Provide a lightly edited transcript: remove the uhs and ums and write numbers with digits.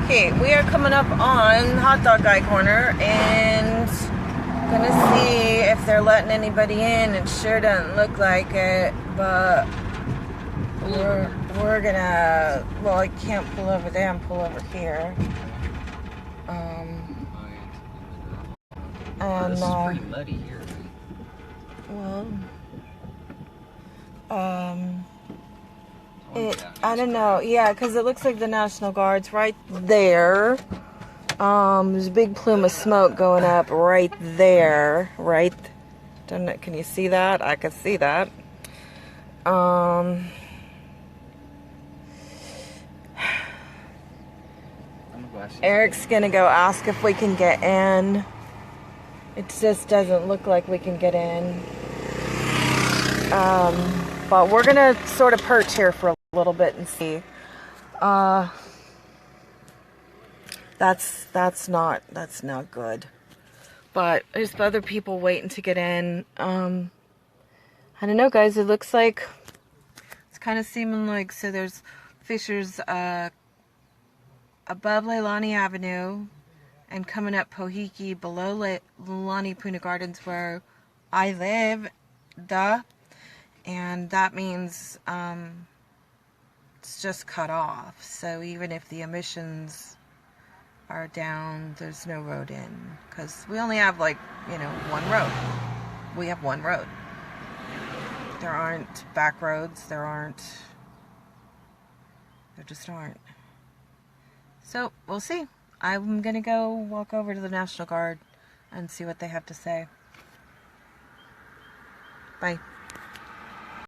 Okay, we are coming up on Hot Dog Guy Corner and gonna see if they're letting anybody in. It sure doesn't look like it, but we're gonna, well, I can't pull over there and pull over here. And this is pretty muddy here. I don't know. Yeah, because it looks like the National Guard's right there. There's a big plume of smoke going up right there. Right. Don't know, can you see that? I can see that. Eric's gonna go ask if we can get in. It just doesn't look like we can get in. But we're gonna sort of perch here for a little bit and see. That's not good. But there's other people waiting to get in. I don't know, guys. It looks like it's kind of seeming like, so there's fissures above Leilani Avenue and coming up Pohiki below Lanipuna Gardens where I live. And that means it's just cut off. So even if the emissions are down, there's no road in. Because we only have, like, one road. We have one road. There aren't back roads. There just aren't. So, we'll see. I'm going to go walk over to the National Guard and see what they have to say. Bye.